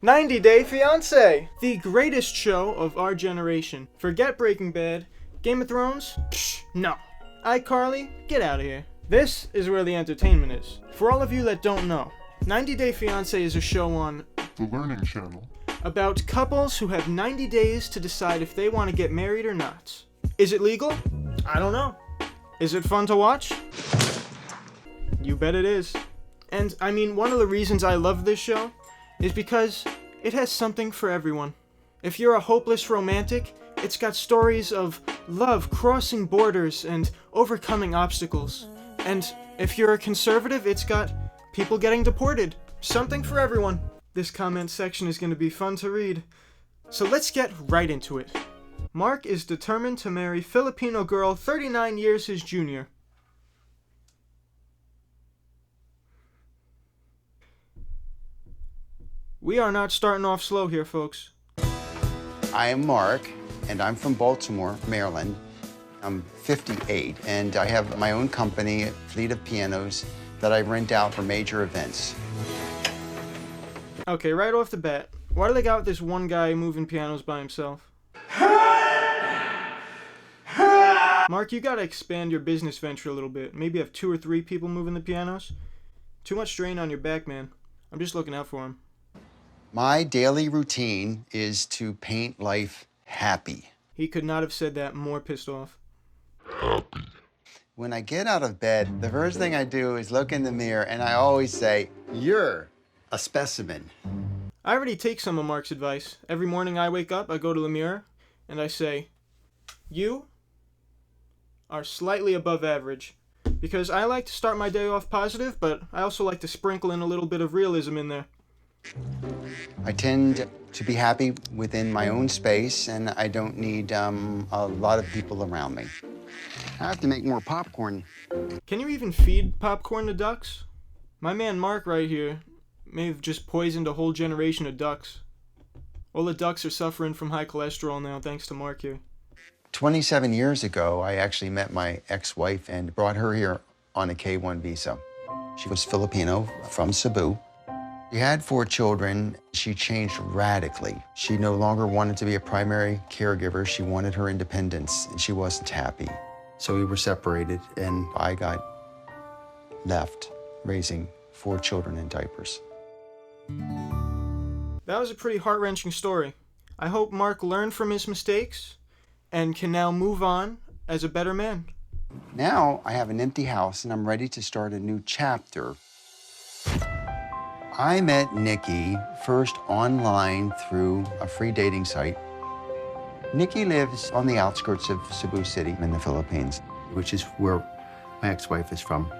90 Day Fiancé! The greatest show of our generation. Forget Breaking Bad. Game of Thrones? Psh, no. iCarly? Get out of here. This is where the entertainment is. For all of you that don't know, 90 Day Fiancé is a show on the Learning Channel about couples who have 90 days to decide if they want to get married or not. Is it legal? I don't know. Is it fun to watch? You bet it is. And I mean, one of the reasons I love this show is because it has something for everyone. If you're a hopeless romantic, it's got stories of love crossing borders and overcoming obstacles. And if you're a conservative, it's got people getting deported. Something for everyone. This comment section is going to be fun to read. So let's get right into it. Mark is determined to marry Filipino girl 39 years his junior. We are not starting off slow here, folks. I am Mark, and I'm from Baltimore, Maryland. I'm 58, and I have my own company, a fleet of pianos, that I rent out for major events. Okay, right off the bat, why do they got this one guy moving pianos by himself? Mark, you gotta expand your business venture a little bit. Maybe have 2 or 3 people moving the pianos. Too much strain on your back, man. I'm just looking out for him. My daily routine is to paint life happy. He could not have said that more pissed off. Happy. When I get out of bed, the first thing I do is look in the mirror, and I always say, "You're a specimen." I already take some of Mark's advice. Every morning I wake up, I go to the mirror, and I say, "You are slightly above average." Because I like to start my day off positive, but I also like to sprinkle in a little bit of realism in there. I tend to be happy within my own space, and I don't need a lot of people around me. I have to make more popcorn. Can you even feed popcorn to ducks? My man Mark right here may have just poisoned a whole generation of ducks. All the ducks are suffering from high cholesterol now, thanks to Mark here. 27 years ago, I actually met my ex-wife and brought her here on a K-1 visa. She was Filipino from Cebu. She had 4 children. She changed radically. She no longer wanted to be a primary caregiver. She wanted her independence, and she wasn't happy. So we were separated, and I got left raising 4 children in diapers. That was a pretty heart-wrenching story. I hope Mark learned from his mistakes and can now move on as a better man. Now I have an empty house, and I'm ready to start a new chapter. I met Nikki first online through a free dating site. Nikki lives on the outskirts of Cebu City in the Philippines, which is where my ex-wife is from.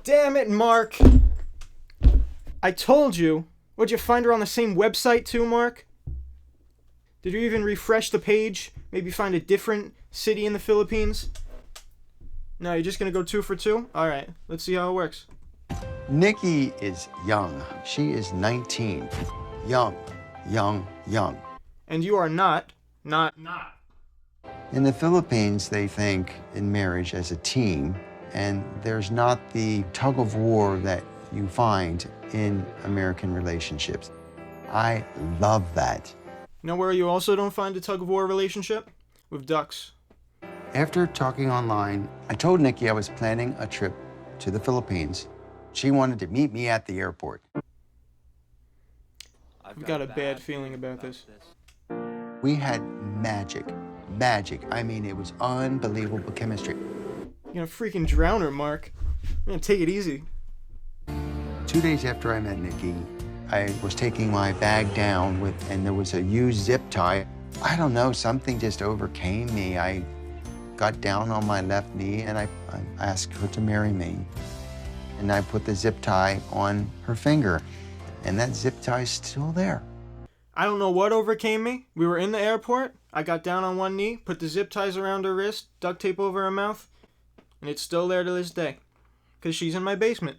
Damn it, Mark! I told you! Would you find her on the same website too, Mark? Did you even refresh the page? Maybe find a different city in the Philippines? No, you're just gonna go 2 for 2? Alright, let's see how it works. Nikki is young. She is 19. Young, young, young. And you are not. In the Philippines, they think in marriage as a team, and there's not the tug of war that you find in American relationships. I love that. You know where you also don't find a tug-of-war relationship? With ducks. After talking online, I told Nikki I was planning a trip to the Philippines. She wanted to meet me at the airport. I've got a bad feeling about this. We had magic. I mean, it was unbelievable chemistry. You're gonna freaking drown her, Mark. I'm gonna take it easy. 2 days after I met Nikki, I was taking my bag down and there was a used zip tie. I don't know, something just overcame me. I got down on my left knee and I asked her to marry me. And I put the zip tie on her finger, and that zip tie is still there. I don't know what overcame me. We were in the airport. I got down on one knee, put the zip ties around her wrist, duct tape over her mouth, and it's still there to this day. Because she's in my basement.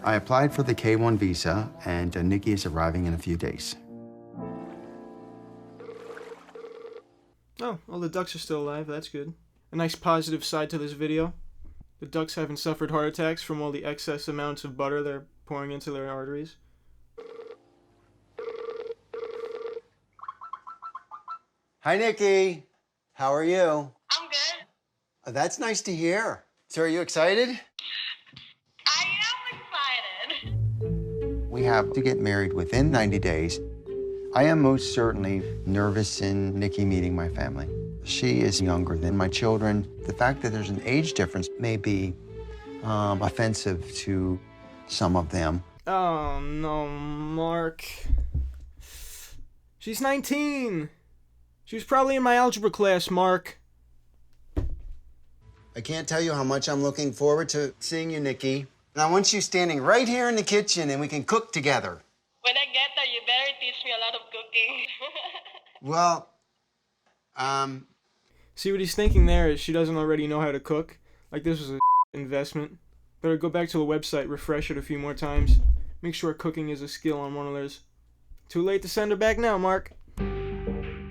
I applied for the K-1 visa, and Nikki is arriving in a few days. Oh, well, the ducks are still alive. That's good. A nice positive side to this video. The ducks haven't suffered heart attacks from all the excess amounts of butter they're pouring into their arteries. Hi, Nikki. How are you? I'm good. That's nice to hear. So are you excited? I am excited. We have to get married within 90 days. I am most certainly nervous in Nikki meeting my family. She is younger than my children. The fact that there's an age difference may be offensive to some of them. Oh no, Mark. She's 19. She was probably in my algebra class, Mark. I can't tell you how much I'm looking forward to seeing you, Nikki. And I want you standing right here in the kitchen and we can cook together. When I get there, you better teach me a lot of cooking. Well, See what he's thinking there is she doesn't already know how to cook. Like this was a investment. Better go back to the website, refresh it a few more times. Make sure cooking is a skill on one of those. Too late to send her back now, Mark.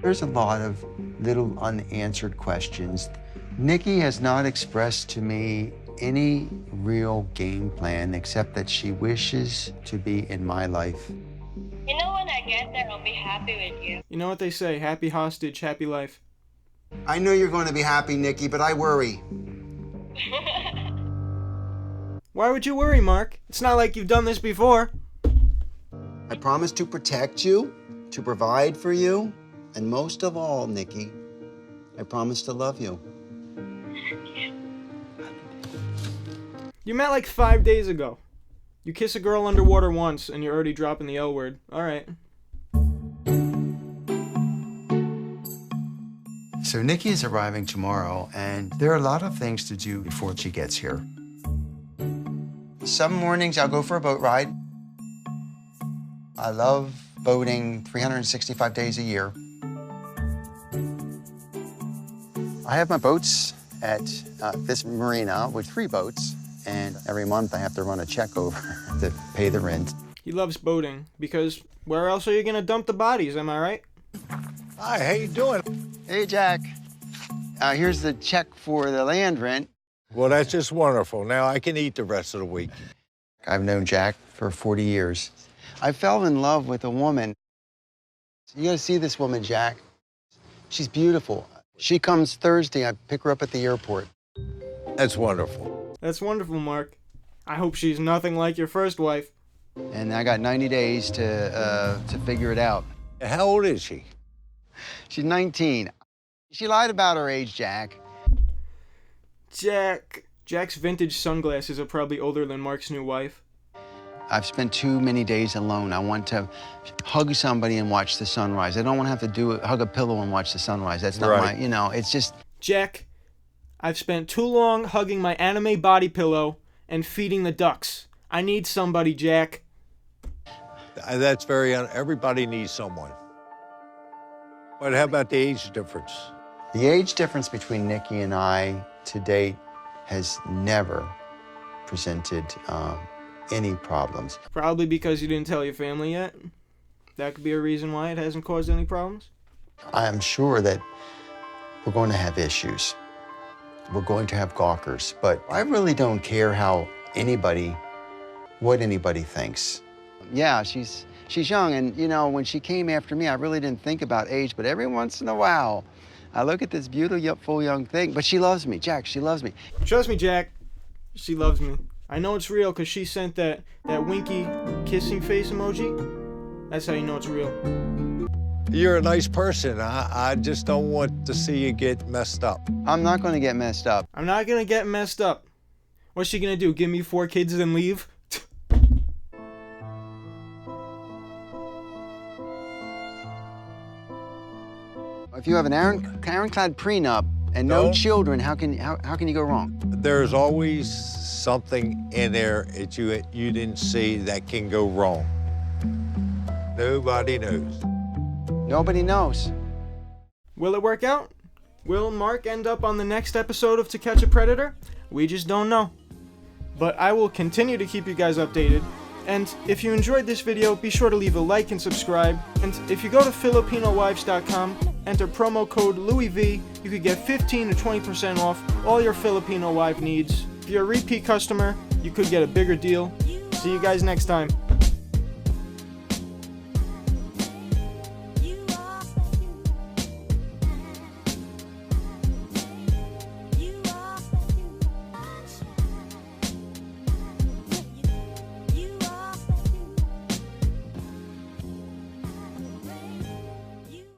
there's a lot of little unanswered questions. Nikki has not expressed to me any real game plan except that she wishes to be in my life. You know, when I get there, I'll be happy with you. You know what they say, happy hostage, happy life. I know you're going to be happy, Nikki, but I worry. Why would you worry, Mark? It's not like you've done this before. I promise to protect you, to provide for you, and most of all, Nikki, I promise to love you. You met like 5 days ago. You kiss a girl underwater once and you're already dropping the L word. Alright. So Nikki is arriving tomorrow, and there are a lot of things to do before she gets here. Some mornings I'll go for a boat ride. I love boating 365 days a year. I have my boats at this marina with 3 boats, and every month I have to run a check over to pay the rent. He loves boating because where else are you gonna dump the bodies, am I right? Hi, how you doing? Hey, Jack. Here's the check for the land rent. Well, that's just wonderful. Now I can eat the rest of the week. I've known Jack for 40 years. I fell in love with a woman. You gotta see this woman, Jack. She's beautiful. She comes Thursday. I pick her up at the airport. That's wonderful. That's wonderful, Mark. I hope she's nothing like your first wife. And I got 90 days to figure it out. How old is she? She's 19. She lied about her age, Jack. Jack's vintage sunglasses are probably older than Mark's new wife. I've spent too many days alone. I want to hug somebody and watch the sunrise. I don't want to have to hug a pillow and watch the sunrise. That's not Right. it's just... Jack, I've spent too long hugging my anime body pillow and feeding the ducks. I need somebody, Jack. That's everybody needs someone. But how about the age difference? The age difference between Nikki and I to date has never presented any problems. Probably because you didn't tell your family yet. That could be a reason why it hasn't caused any problems. I am sure that we're going to have issues. We're going to have gawkers, but I really don't care what anybody thinks. Yeah, she's young, and when she came after me, I really didn't think about age, but every once in a while, I look at this beautiful young thing, but she loves me, Jack, she loves me. Trust me, Jack. She loves me. I know it's real because she sent that winky kissing face emoji. That's how you know it's real. You're a nice person. I just don't want to see you get messed up. I'm not going to get messed up. I'm not gonna get messed up. What's she gonna do? Give me 4 kids and leave? If you have an ironclad prenup and no children, how can you go wrong? There's always something in there that you didn't see that can go wrong. Nobody knows. Nobody knows. Will it work out? Will Mark end up on the next episode of To Catch a Predator? We just don't know. But I will continue to keep you guys updated. And if you enjoyed this video, be sure to leave a like and subscribe. And if you go to FilipinoWives.com, enter promo code LouieV, you could get 15 to 20% off all your Filipino wife needs. If you're a repeat customer, you could get a bigger deal. See you guys next time.